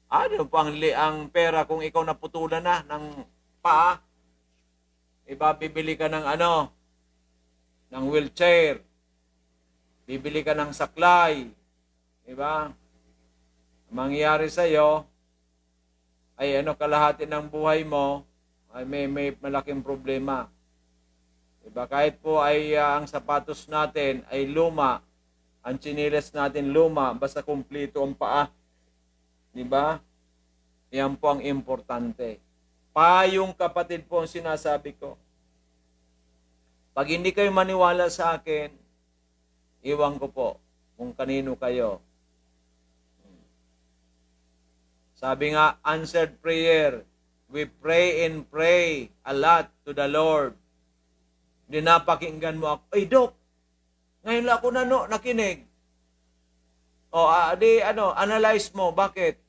Ano po ang pera kung ikaw naputulan na ng paa? Diba, bibili ka ng ng wheelchair. Bibili ka ng saklay. Diba? Mangyayari sa'yo, ay kalahati ng buhay mo, ay may malaking problema. Diba? Kahit po ay ang sapatos natin ay luma, ang tsinelas natin luma, basta kumpleto ang paa. Diba? Yan po ang importante. Payong kapatid po ang sinasabi ko. Pag hindi kayo maniwala sa akin, iwan ko po kung kanino kayo. Sabi nga, answered prayer. We pray and pray a lot to the Lord. Dinapakinggan mo ako, ay Dok, ngayon lang ako nakinig. Analyze mo, bakit?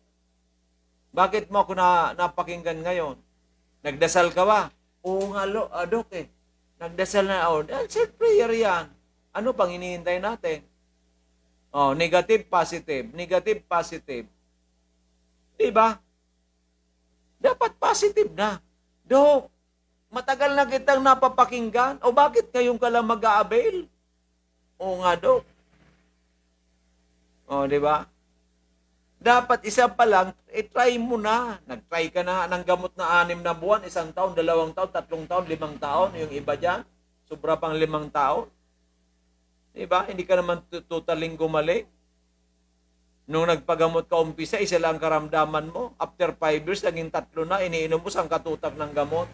Bakit mo ako napakinggan ngayon? Nagdasal ka ba? Oo nga, Dok eh. Nagdasal na ako. Answered prayer yan. Ano pang hinihintay natin? Negative, positive. Negative, positive. Diba? Dapat positive na. Dok, matagal na kitang napapakinggan. O bakit ngayon ka lang mag-a-avail? Oo nga, Dok. Diba? Dapat isa pa lang, try mo na. Nag-try ka na ng gamot na 6 na buwan, 1 taon, 2 taon, 3 taon, 5 taon. Yung iba dyan, sobra pang 5 taon. Diba? Hindi ka naman totaling gumaling. Nung nagpagamot ka umpisa, isa lang karamdaman mo. After 5 years, naging 3 na, iniinom mo sang katutak ng gamot.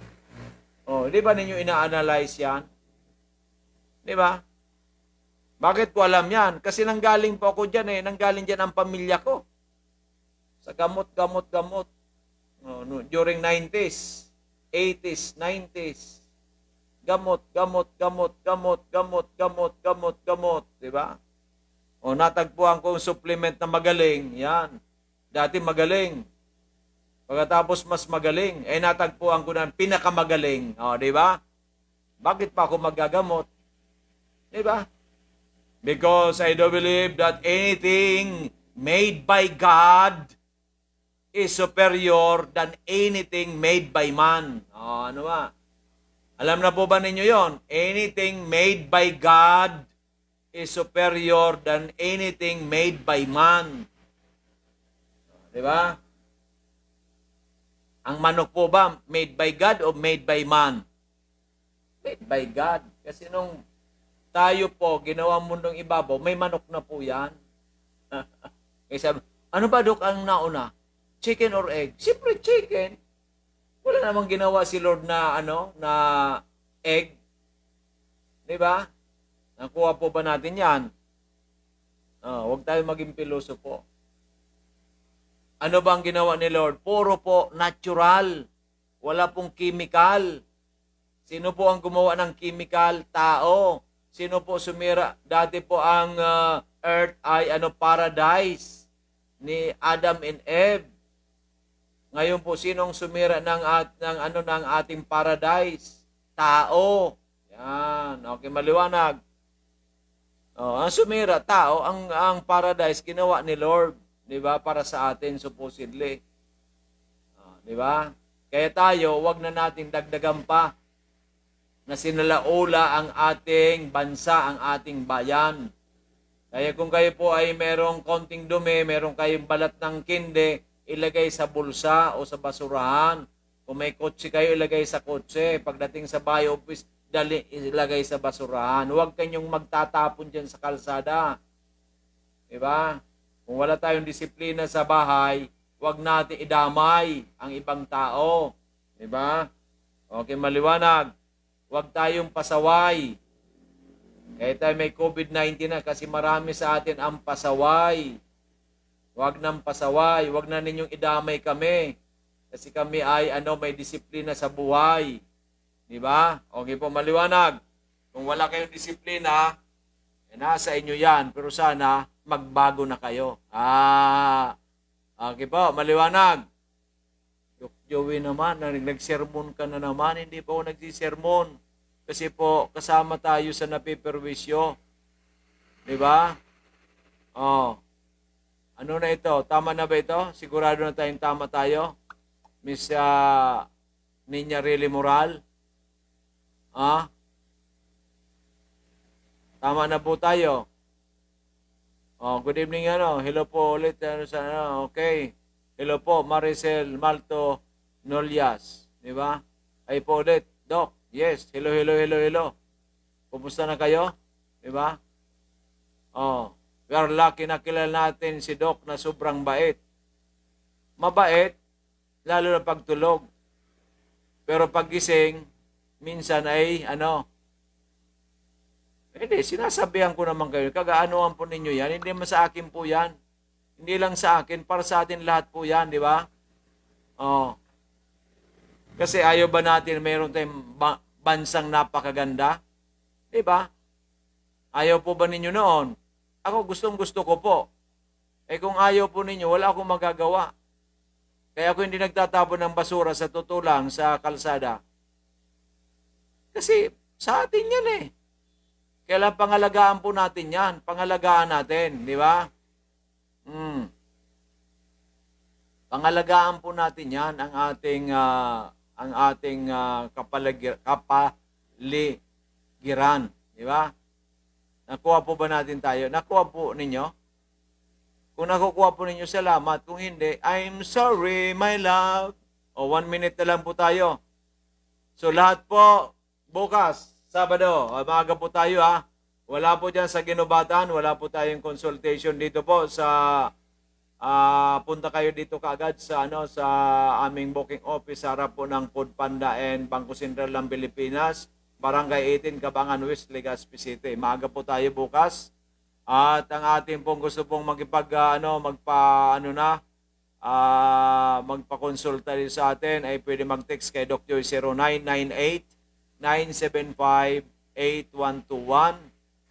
Di ba ninyo ina-analyze yan? Di ba? Bakit ko alam yan? Kasi nanggaling po ako dyan eh. Nanggaling dyan ang pamilya ko. Sa gamot. During 90s, 80s, 90s. Gamot. Di ba? Natagpuan ko yung supplement na magaling. Yan. Dati magaling. Pagkatapos mas magaling, natagpuan ko na pinakamagaling. Di ba? Bakit pa ako magagamot? Di ba? Because I do believe that anything made by God is superior than anything made by man. Ano ba? Alam na po ba ninyo yon? Anything made by God is superior than anything made by man. Di ba? Ang manok po ba, made by God o made by man? Made by God. Kasi nung tayo po, ginawa mundong ibabaw, may manok na po yan. Kaya sabi, ano ba Dok ang nauna? Chicken or egg? Siyempre chicken. Wala namang ginawa si Lord na na egg. Di ba? Nakuha po ba natin yan? Huwag tayo maging piloso po. Ano ba ang ginawa ni Lord? Puro po natural. Wala pong chemical. Sino po ang gumawa ng chemical? Tao. Sino po sumira? Dati po ang earth ay paradise ni Adam and Eve. Ngayon po sinong sumira ng ating paradise? Tao. Yan. Okay, maliwanag. Ang sumira, tao, ang paradise ginawa ni Lord, 'di ba? Para sa atin supposedly. 'Di ba? Kaya tayo, wag na nating dagdagan pa na sinalaula ang ating bansa, ang ating bayan. Kaya kung kayo po ay merong konting dumi, merong kayong balat ng kinde, ilagay sa bulsa o sa basurahan. Kung may kotse kayo, ilagay sa kotse. Pagdating sa bahay office, ilagay sa basurahan. Huwag kayong magtatapon dyan sa kalsada. Diba? Kung wala tayong disiplina sa bahay, huwag natin idamay ang ibang tao. Diba? Okay, maliwanag. Huwag tayong pasaway. Kaya tayo may COVID-19 na kasi marami sa atin ang pasaway. Huwag nang pasaway. Huwag na ninyong idamay kami. Kasi kami ay may disiplina sa buhay. Di ba? Okay po, maliwanag. Kung wala kayong disiplina, nasa inyo yan. Pero sana, magbago na kayo. Okay po, maliwanag. Joey naman, nagsermon ka na naman. Hindi po ako nagsisermon. Kasi po, kasama tayo sa napiperwisyo. Di ba? Ano na ito? Tama na ba ito? Sigurado na tayong tama tayo? Miss Ninya Really Moral? Tama na po tayo. Good evening, Hello po ulit. Okay. Hello po, Maricel Malto Nolias. Di ba? Ay po ulit. Doc, yes. Hello. Kumusta na kayo? Di ba? We are lucky na kilala natin si Doc na sobrang bait. Mabait, lalo na pagtulog. Pero paggising, minsan ay, hindi, sinasabihan ko naman kayo, kagaanoan po ninyo yan, hindi naman sa akin po yan. Hindi lang sa akin, para sa atin lahat po yan, di ba? Kasi ayaw ba natin mayroon tayong bansang napakaganda? Di ba? Ayaw po ba ninyo noon? Ako gustong-gusto ko po. Kung ayaw po ninyo, wala akong magagawa. Kaya ako hindi nagtatapon ng basura sa tutulang sa kalsada. Kasi sa atin yan Kailan pangalagaan po natin yan? Pangalagaan natin, di ba? Pangalagaan po natin yan ang ating kapaligiran, di ba? Nakuha po ba natin tayo? Nakuha po ninyo? Kung nakukuha po ninyo, salamat. Kung hindi, I'm sorry, my love. 1 minute na lang po tayo. So lahat po, bukas, Sabado, maaga po tayo Wala po dyan sa ginubatan, wala po tayong consultation dito po sa punta kayo dito kaagad sa sa aming booking office sa harap po ng Food Panda and Bangko Sentral ng Pilipinas, Barangay 18, Cabangan West, Legazpi City. Maaga po tayo bukas. At ang ating pong gusto pong magpa-konsulta rin sa atin ay pwede mag-text kay Dr. 0998-975-8121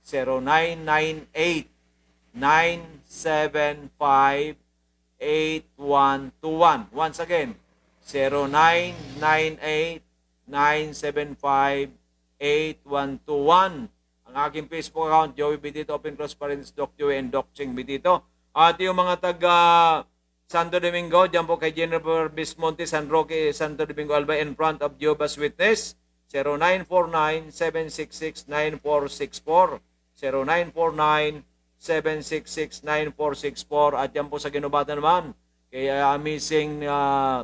0998-975-8121. Once again, 0998-975-8121. Ang aking Facebook account, Joey Bitito, Open Close Parents, Doc Joey and Doc Ching Bitito. At yung mga taga Santo Domingo, dyan po kay Jennifer Bismonte, San Roque, Santo Domingo Alba, in front of Jehovah's Witness, 0949-766-9464, 0949-766-9464. At yan po sa Ginubatan naman, kay Amazing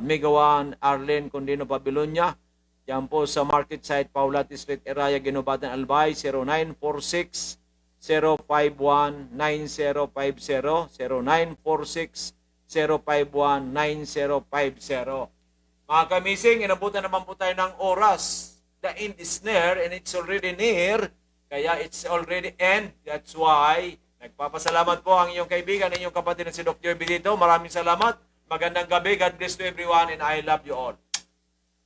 Megawan Arlene Condino Babilonia, yan po sa Market Site, Paulati Street, Eraya, Ginubatan, Albay, 0946-051-9050, 0946-051-9050. Mga kamising, inabutan naman po tayo ng oras. The end is near and it's already near. Kaya it's already end. That's why, nagpapasalamat po ang inyong kaibigan, inyong kapatid na si Dr. Bitito. Maraming salamat. Magandang gabi. God bless to everyone and I love you all.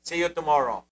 See you tomorrow.